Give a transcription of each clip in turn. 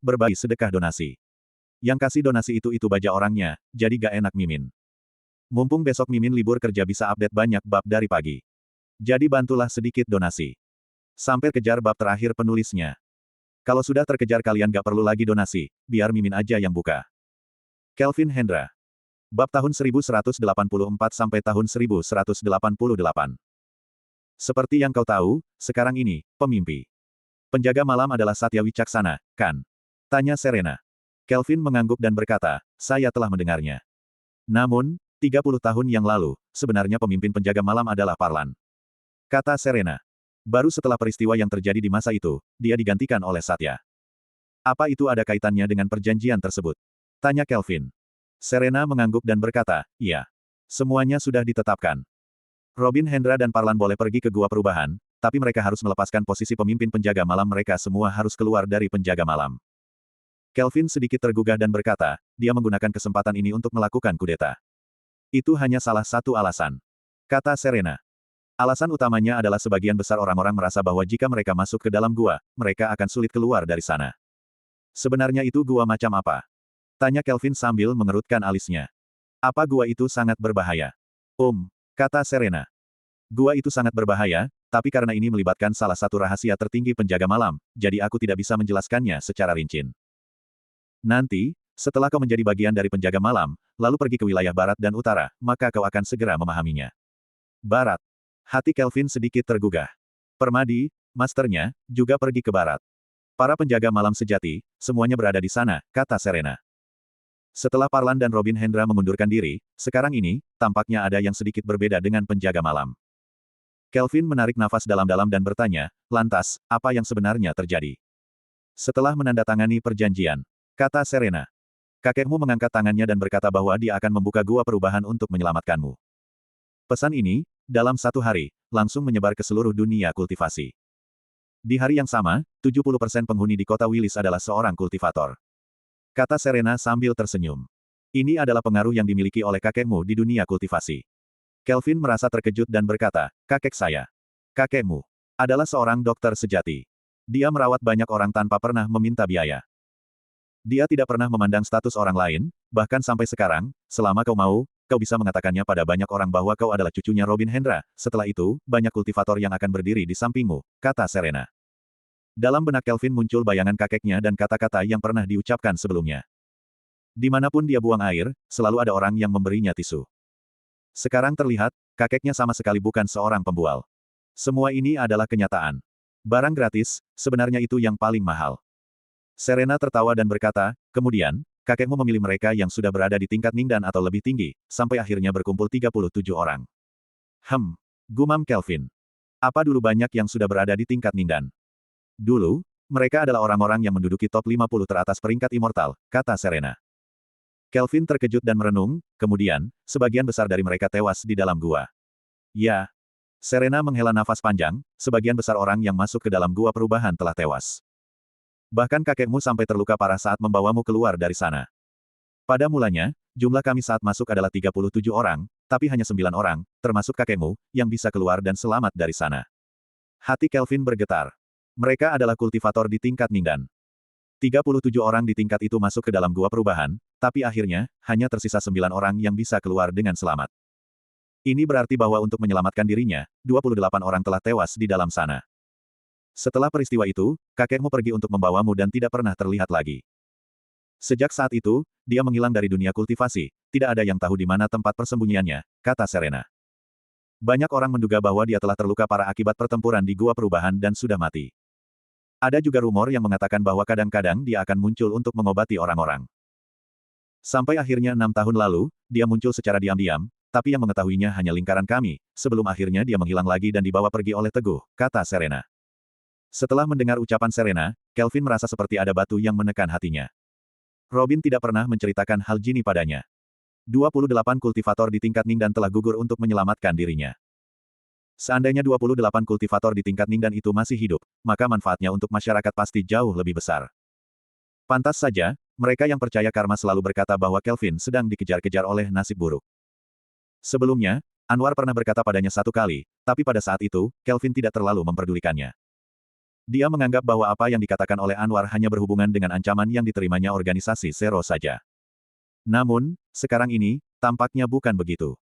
berbagi sedekah donasi. Yang kasih donasi itu baja orangnya, jadi gak enak Mimin. Mumpung besok Mimin libur kerja bisa update banyak bab dari pagi. Jadi bantulah sedikit donasi. Sampai kejar bab terakhir penulisnya. Kalau sudah terkejar kalian gak perlu lagi donasi, biar Mimin aja yang buka. Kelvin Hendra. Bab tahun 1184 sampai tahun 1188. Seperti yang kau tahu, sekarang ini, pemimpi. Penjaga malam adalah Satya Wicaksana, kan? Tanya Serena. Kelvin mengangguk dan berkata, saya telah mendengarnya. Namun, 30 tahun yang lalu, sebenarnya pemimpin penjaga malam adalah Parlan. Kata Serena. Baru setelah peristiwa yang terjadi di masa itu, dia digantikan oleh Satya. Apa itu ada kaitannya dengan perjanjian tersebut? Tanya Kelvin. Serena mengangguk dan berkata, iya. Semuanya sudah ditetapkan. Robin Hendra dan Parlan boleh pergi ke gua perubahan, tapi mereka harus melepaskan posisi pemimpin penjaga malam, mereka semua harus keluar dari penjaga malam. Kelvin sedikit tergugah dan berkata, dia menggunakan kesempatan ini untuk melakukan kudeta. Itu hanya salah satu alasan. Kata Serena. Alasan utamanya adalah sebagian besar orang-orang merasa bahwa jika mereka masuk ke dalam gua, mereka akan sulit keluar dari sana. Sebenarnya itu gua macam apa? Tanya Kelvin sambil mengerutkan alisnya. Apa gua itu sangat berbahaya? Kata Serena. Gua itu sangat berbahaya, tapi karena ini melibatkan salah satu rahasia tertinggi penjaga malam, jadi aku tidak bisa menjelaskannya secara rinci. Nanti, setelah kau menjadi bagian dari penjaga malam, lalu pergi ke wilayah barat dan utara, maka kau akan segera memahaminya. Barat. Hati Kelvin sedikit tergugah. Permadi, masternya, juga pergi ke barat. Para penjaga malam sejati, semuanya berada di sana, kata Serena. Setelah Parlan dan Robin Hendra mengundurkan diri, sekarang ini, tampaknya ada yang sedikit berbeda dengan penjaga malam. Kelvin menarik nafas dalam-dalam dan bertanya, lantas, apa yang sebenarnya terjadi? Setelah menandatangani perjanjian, kata Serena. Kakekmu mengangkat tangannya dan berkata bahwa dia akan membuka gua perubahan untuk menyelamatkanmu. Pesan ini, dalam satu hari, langsung menyebar ke seluruh dunia kultivasi. Di hari yang sama, 70% penghuni di kota Willis adalah seorang kultivator. Kata Serena sambil tersenyum. Ini adalah pengaruh yang dimiliki oleh kakekmu di dunia kultivasi. Kelvin merasa terkejut dan berkata, kakek saya. Kakekmu adalah seorang dokter sejati. Dia merawat banyak orang tanpa pernah meminta biaya. Dia tidak pernah memandang status orang lain, bahkan sampai sekarang, selama kau mau, kau bisa mengatakannya pada banyak orang bahwa kau adalah cucunya Robin Hendra. Setelah itu, banyak kultivator yang akan berdiri di sampingmu, kata Serena. Dalam benak Kelvin muncul bayangan kakeknya dan kata-kata yang pernah diucapkan sebelumnya. Dimanapun dia buang air, selalu ada orang yang memberinya tisu. Sekarang terlihat, kakeknya sama sekali bukan seorang pembual. Semua ini adalah kenyataan. Barang gratis, sebenarnya itu yang paling mahal. Serena tertawa dan berkata, kemudian, kakekmu memilih mereka yang sudah berada di tingkat Ningdan atau lebih tinggi, sampai akhirnya berkumpul 37 orang. Gumam Kelvin. Apa dulu banyak yang sudah berada di tingkat Ningdan? Dulu, mereka adalah orang-orang yang menduduki top 50 teratas peringkat immortal, kata Serena. Kelvin terkejut dan merenung, kemudian, sebagian besar dari mereka tewas di dalam gua. Ya. Serena menghela nafas panjang, sebagian besar orang yang masuk ke dalam gua perubahan telah tewas. Bahkan kakekmu sampai terluka parah saat membawamu keluar dari sana. Pada mulanya, jumlah kami saat masuk adalah 37 orang, tapi hanya 9 orang, termasuk kakekmu, yang bisa keluar dan selamat dari sana. Hati Kelvin bergetar. Mereka adalah kultivator di tingkat Ningdan. 37 orang di tingkat itu masuk ke dalam gua perubahan, tapi akhirnya, hanya tersisa 9 orang yang bisa keluar dengan selamat. Ini berarti bahwa untuk menyelamatkan dirinya, 28 orang telah tewas di dalam sana. Setelah peristiwa itu, kakekmu pergi untuk membawamu dan tidak pernah terlihat lagi. Sejak saat itu, dia menghilang dari dunia kultivasi, tidak ada yang tahu di mana tempat persembunyiannya, kata Serena. Banyak orang menduga bahwa dia telah terluka parah akibat pertempuran di gua perubahan dan sudah mati. Ada juga rumor yang mengatakan bahwa kadang-kadang dia akan muncul untuk mengobati orang-orang. Sampai akhirnya 6 tahun lalu, dia muncul secara diam-diam, tapi yang mengetahuinya hanya lingkaran kami, sebelum akhirnya dia menghilang lagi dan dibawa pergi oleh Teguh, kata Serena. Setelah mendengar ucapan Serena, Kelvin merasa seperti ada batu yang menekan hatinya. Robin tidak pernah menceritakan hal Jini padanya. 28 kultivator di tingkat Ningdan telah gugur untuk menyelamatkan dirinya. Seandainya 28 kultivator di tingkat Ningdan itu masih hidup, maka manfaatnya untuk masyarakat pasti jauh lebih besar. Pantas saja, mereka yang percaya karma selalu berkata bahwa Kelvin sedang dikejar-kejar oleh nasib buruk. Sebelumnya, Anwar pernah berkata padanya satu kali, tapi pada saat itu, Kelvin tidak terlalu memperdulikannya. Dia menganggap bahwa apa yang dikatakan oleh Anwar hanya berhubungan dengan ancaman yang diterimanya organisasi Zero saja. Namun, sekarang ini, tampaknya bukan begitu.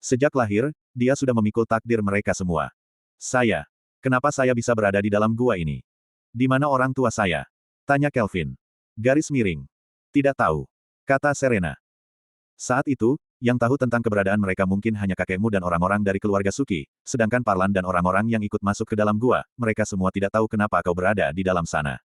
Sejak lahir, dia sudah memikul takdir mereka semua. Saya. Kenapa saya bisa berada di dalam gua ini? Di mana orang tua saya? Tanya Kelvin. Garis miring. Tidak tahu. Kata Serena. Saat itu, yang tahu tentang keberadaan mereka mungkin hanya kakekmu dan orang-orang dari keluarga Suki, sedangkan Parlan dan orang-orang yang ikut masuk ke dalam gua, mereka semua tidak tahu kenapa kau berada di dalam sana.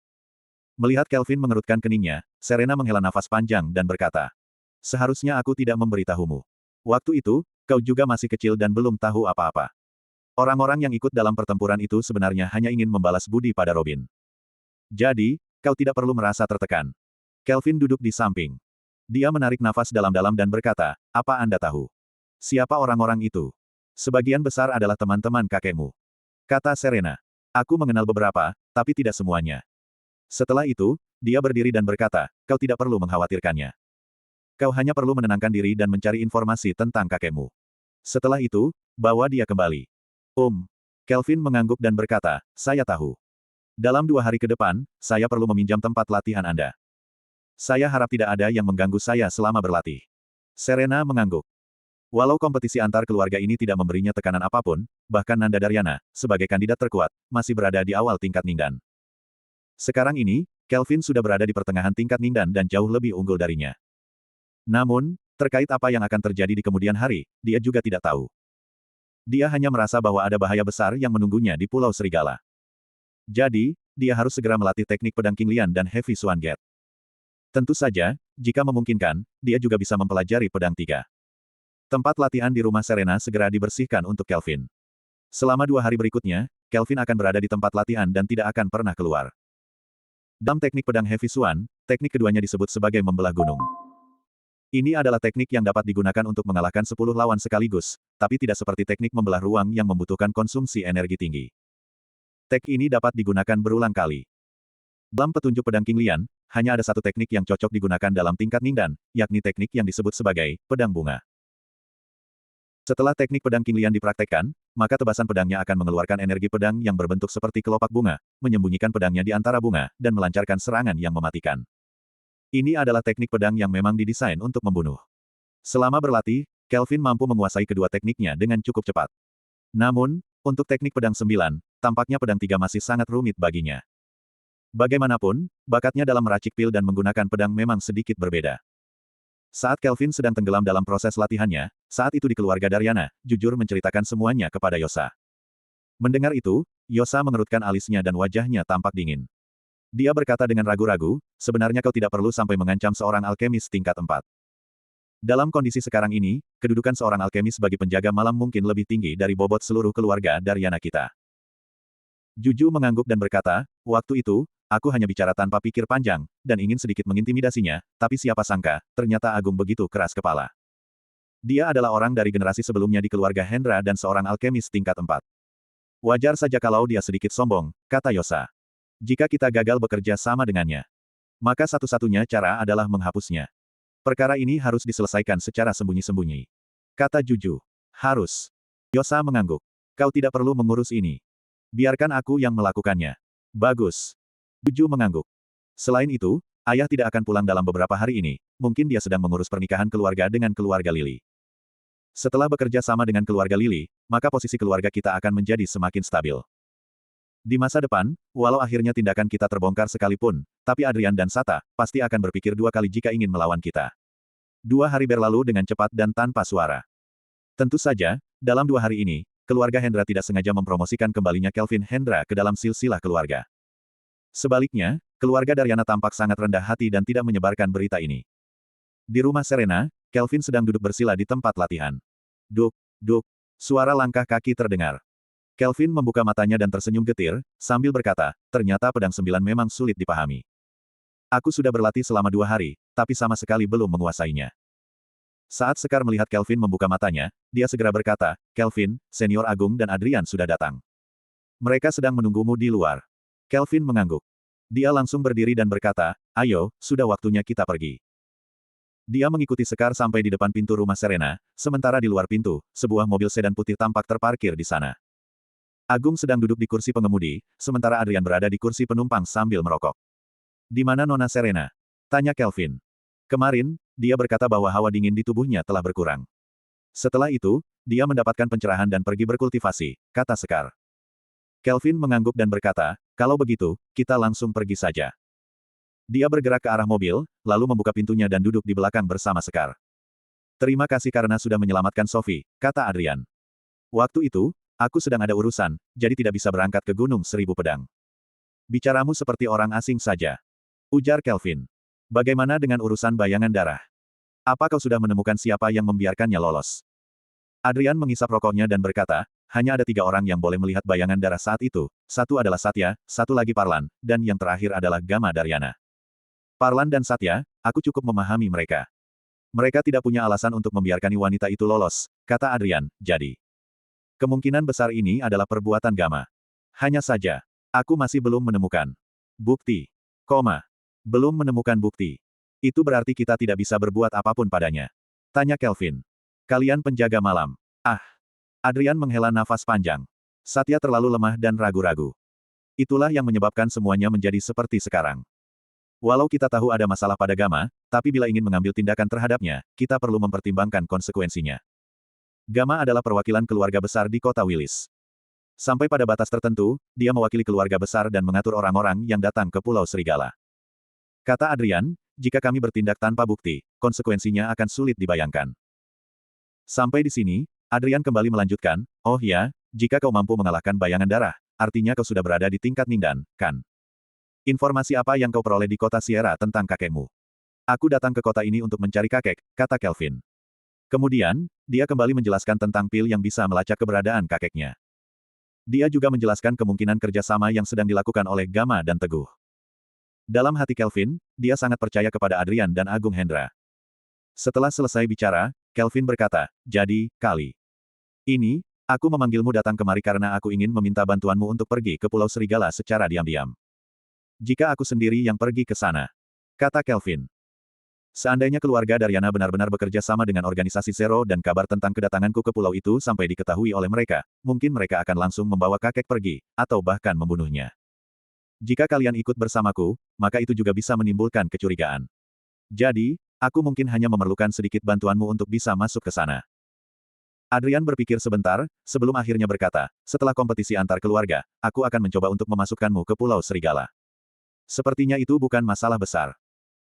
Melihat Kelvin mengerutkan keningnya, Serena menghela nafas panjang dan berkata, seharusnya aku tidak memberitahumu. Waktu itu, kau juga masih kecil dan belum tahu apa-apa. Orang-orang yang ikut dalam pertempuran itu sebenarnya hanya ingin membalas budi pada Robin. Jadi, kau tidak perlu merasa tertekan. Kelvin duduk di samping. Dia menarik nafas dalam-dalam dan berkata, apa Anda tahu? Siapa orang-orang itu? Sebagian besar adalah teman-teman kakekmu. Kata Serena. Aku mengenal beberapa, tapi tidak semuanya. Setelah itu, dia berdiri dan berkata, kau tidak perlu mengkhawatirkannya. Kau hanya perlu menenangkan diri dan mencari informasi tentang kakekmu. Setelah itu, bawa dia kembali. Kelvin mengangguk dan berkata, saya tahu. Dalam 2 hari ke depan, saya perlu meminjam tempat latihan Anda. Saya harap tidak ada yang mengganggu saya selama berlatih. Serena mengangguk. Walau kompetisi antar keluarga ini tidak memberinya tekanan apapun, bahkan Nanda Daryana, sebagai kandidat terkuat, masih berada di awal tingkat Ningdan. Sekarang ini, Kelvin sudah berada di pertengahan tingkat Ningdan dan jauh lebih unggul darinya. Namun, terkait apa yang akan terjadi di kemudian hari, dia juga tidak tahu. Dia hanya merasa bahwa ada bahaya besar yang menunggunya di Pulau Serigala. Jadi, dia harus segera melatih teknik pedang King Lian dan Heavy Swan Gate. Tentu saja, jika memungkinkan, dia juga bisa mempelajari pedang 3. Tempat latihan di rumah Serena segera dibersihkan untuk Kelvin. Selama 2 hari berikutnya, Kelvin akan berada di tempat latihan dan tidak akan pernah keluar. Dalam teknik pedang Heavy Swan, teknik keduanya disebut sebagai membelah gunung. Ini adalah teknik yang dapat digunakan untuk mengalahkan 10 lawan sekaligus, tapi tidak seperti teknik membelah ruang yang membutuhkan konsumsi energi tinggi. Teknik ini dapat digunakan berulang kali. Dalam petunjuk pedang King Lian, hanya ada satu teknik yang cocok digunakan dalam tingkat Ningdan, yakni teknik yang disebut sebagai pedang bunga. Setelah teknik pedang King Lian dipraktekkan, maka tebasan pedangnya akan mengeluarkan energi pedang yang berbentuk seperti kelopak bunga, menyembunyikan pedangnya di antara bunga, dan melancarkan serangan yang mematikan. Ini adalah teknik pedang yang memang didesain untuk membunuh. Selama berlatih, Kelvin mampu menguasai kedua tekniknya dengan cukup cepat. Namun, untuk teknik pedang 9, tampaknya pedang 3 masih sangat rumit baginya. Bagaimanapun, bakatnya dalam meracik pil dan menggunakan pedang memang sedikit berbeda. Saat Kelvin sedang tenggelam dalam proses latihannya, saat itu di keluarga Daryana, jujur menceritakan semuanya kepada Yosa. Mendengar itu, Yosa mengerutkan alisnya dan wajahnya tampak dingin. Dia berkata dengan ragu-ragu, sebenarnya kau tidak perlu sampai mengancam seorang alkemis tingkat 4. Dalam kondisi sekarang ini, kedudukan seorang alkemis bagi penjaga malam mungkin lebih tinggi dari bobot seluruh keluarga Daryana kita. Juju mengangguk dan berkata, waktu itu, aku hanya bicara tanpa pikir panjang, dan ingin sedikit mengintimidasinya, tapi siapa sangka, ternyata Agung begitu keras kepala. Dia adalah orang dari generasi sebelumnya di keluarga Hendra dan seorang alkemis tingkat 4. Wajar saja kalau dia sedikit sombong, kata Yosa. Jika kita gagal bekerja sama dengannya, maka satu-satunya cara adalah menghapusnya. Perkara ini harus diselesaikan secara sembunyi-sembunyi. Kata Juju. Harus. Yosa mengangguk. Kau tidak perlu mengurus ini. Biarkan aku yang melakukannya. Bagus. Juju mengangguk. Selain itu, ayah tidak akan pulang dalam beberapa hari ini, mungkin dia sedang mengurus pernikahan keluarga dengan keluarga Lily. Setelah bekerja sama dengan keluarga Lily, maka posisi keluarga kita akan menjadi semakin stabil. Di masa depan, walau akhirnya tindakan kita terbongkar sekalipun, tapi Adrian dan Sata pasti akan berpikir 2 kali jika ingin melawan kita. 2 hari berlalu dengan cepat dan tanpa suara. Tentu saja, dalam 2 hari ini, keluarga Hendra tidak sengaja mempromosikan kembalinya Kelvin Hendra ke dalam silsilah keluarga. Sebaliknya, keluarga Daryana tampak sangat rendah hati dan tidak menyebarkan berita ini. Di rumah Serena, Kelvin sedang duduk bersila di tempat latihan. Duk, duk, suara langkah kaki terdengar. Kelvin membuka matanya dan tersenyum getir, sambil berkata, ternyata pedang 9 memang sulit dipahami. Aku sudah berlatih selama 2 hari, tapi sama sekali belum menguasainya. Saat Sekar melihat Kelvin membuka matanya, dia segera berkata, Kelvin, Senior Agung dan Adrian sudah datang. Mereka sedang menunggumu di luar. Kelvin mengangguk. Dia langsung berdiri dan berkata, ayo, sudah waktunya kita pergi. Dia mengikuti Sekar sampai di depan pintu rumah Serena, sementara di luar pintu, sebuah mobil sedan putih tampak terparkir di sana. Agung sedang duduk di kursi pengemudi, sementara Adrian berada di kursi penumpang sambil merokok. Di mana Nona Serena? Tanya Kelvin. Kemarin, dia berkata bahwa hawa dingin di tubuhnya telah berkurang. Setelah itu, dia mendapatkan pencerahan dan pergi berkultivasi, kata Sekar. Kelvin mengangguk dan berkata, kalau begitu, kita langsung pergi saja. Dia bergerak ke arah mobil, lalu membuka pintunya dan duduk di belakang bersama Sekar. Terima kasih karena sudah menyelamatkan Sophie, kata Adrian. Waktu itu, aku sedang ada urusan, jadi tidak bisa berangkat ke Gunung Seribu Pedang. Bicaramu seperti orang asing saja. Ujar Kelvin. Bagaimana dengan urusan bayangan darah? Apa kau sudah menemukan siapa yang membiarkannya lolos? Adrian mengisap rokoknya dan berkata, hanya ada 3 orang yang boleh melihat bayangan darah saat itu, satu adalah Satya, satu lagi Parlan, dan yang terakhir adalah Gama Daryana. Parlan dan Satya, aku cukup memahami mereka. Mereka tidak punya alasan untuk membiarkan wanita itu lolos, kata Adrian, jadi. Kemungkinan besar ini adalah perbuatan Gama. Hanya saja, aku masih belum menemukan bukti. Belum menemukan bukti. Itu berarti kita tidak bisa berbuat apapun padanya. Tanya Kelvin. Kalian penjaga malam. Ah. Adrian menghela nafas panjang. Satya terlalu lemah dan ragu-ragu. Itulah yang menyebabkan semuanya menjadi seperti sekarang. Walau kita tahu ada masalah pada Gama, tapi bila ingin mengambil tindakan terhadapnya, kita perlu mempertimbangkan konsekuensinya. Gama adalah perwakilan keluarga besar di kota Willis. Sampai pada batas tertentu, dia mewakili keluarga besar dan mengatur orang-orang yang datang ke Pulau Serigala. Kata Adrian, jika kami bertindak tanpa bukti, konsekuensinya akan sulit dibayangkan. Sampai di sini, Adrian kembali melanjutkan, oh ya, jika kau mampu mengalahkan bayangan darah, artinya kau sudah berada di tingkat Ningdan, kan? Informasi apa yang kau peroleh di kota Sierra tentang kakekmu? Aku datang ke kota ini untuk mencari kakek, kata Kelvin. Kemudian, dia kembali menjelaskan tentang pil yang bisa melacak keberadaan kakeknya. Dia juga menjelaskan kemungkinan kerjasama yang sedang dilakukan oleh Gama dan Teguh. Dalam hati Kelvin, dia sangat percaya kepada Adrian dan Agung Hendra. Setelah selesai bicara, Kelvin berkata, jadi, kali ini, aku memanggilmu datang kemari karena aku ingin meminta bantuanmu untuk pergi ke Pulau Serigala secara diam-diam. Jika aku sendiri yang pergi ke sana, kata Kelvin. Seandainya keluarga Daryana benar-benar bekerja sama dengan organisasi Zero dan kabar tentang kedatanganku ke pulau itu sampai diketahui oleh mereka, mungkin mereka akan langsung membawa kakek pergi, atau bahkan membunuhnya. Jika kalian ikut bersamaku, maka itu juga bisa menimbulkan kecurigaan. Jadi, aku mungkin hanya memerlukan sedikit bantuanmu untuk bisa masuk ke sana. Adrian berpikir sebentar, sebelum akhirnya berkata, setelah kompetisi antar keluarga, aku akan mencoba untuk memasukkanmu ke Pulau Serigala. Sepertinya itu bukan masalah besar.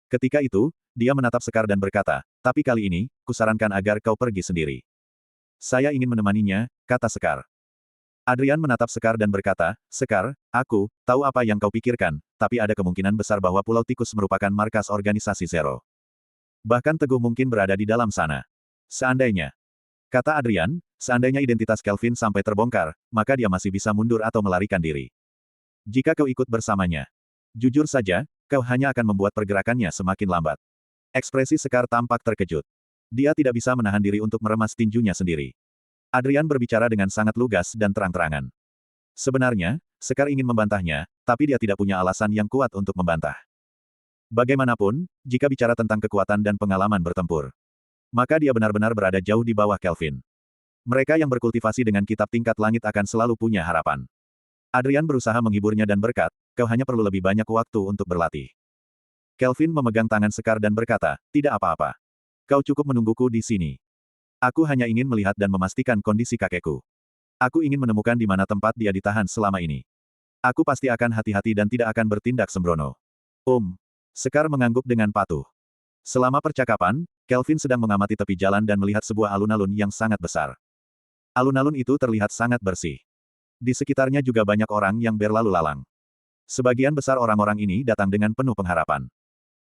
Ketika itu, dia menatap Sekar dan berkata, tapi kali ini, kusarankan agar kau pergi sendiri. Saya ingin menemaninya, kata Sekar. Adrian menatap Sekar dan berkata, Sekar, aku tahu apa yang kau pikirkan, tapi ada kemungkinan besar bahwa Pulau Tikus merupakan markas organisasi Zero. Bahkan Teguh mungkin berada di dalam sana. Seandainya, kata Adrian, seandainya identitas Kelvin sampai terbongkar, maka dia masih bisa mundur atau melarikan diri. Jika kau ikut bersamanya, jujur saja, kau hanya akan membuat pergerakannya semakin lambat. Ekspresi Sekar tampak terkejut. Dia tidak bisa menahan diri untuk meremas tinjunya sendiri. Adrian berbicara dengan sangat lugas dan terang-terangan. Sebenarnya, Sekar ingin membantahnya, tapi dia tidak punya alasan yang kuat untuk membantah. Bagaimanapun, jika bicara tentang kekuatan dan pengalaman bertempur, maka dia benar-benar berada jauh di bawah Kelvin. Mereka yang berkultivasi dengan kitab tingkat langit akan selalu punya harapan. Adrian berusaha menghiburnya dan berkata, kau hanya perlu lebih banyak waktu untuk berlatih. Kelvin memegang tangan Sekar dan berkata, tidak apa-apa. Kau cukup menungguku di sini. Aku hanya ingin melihat dan memastikan kondisi kakekku. Aku ingin menemukan di mana tempat dia ditahan selama ini. Aku pasti akan hati-hati dan tidak akan bertindak sembrono. Sekar mengangguk dengan patuh. Selama percakapan, Kelvin sedang mengamati tepi jalan dan melihat sebuah alun-alun yang sangat besar. Alun-alun itu terlihat sangat bersih. Di sekitarnya juga banyak orang yang berlalu lalang. Sebagian besar orang-orang ini datang dengan penuh pengharapan.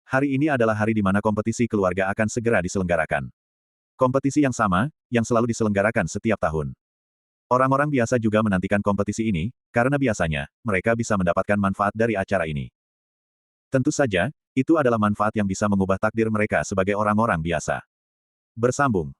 Hari ini adalah hari di mana kompetisi keluarga akan segera diselenggarakan. Kompetisi yang sama, yang selalu diselenggarakan setiap tahun. Orang-orang biasa juga menantikan kompetisi ini, karena biasanya, mereka bisa mendapatkan manfaat dari acara ini. Tentu saja, itu adalah manfaat yang bisa mengubah takdir mereka sebagai orang-orang biasa. Bersambung.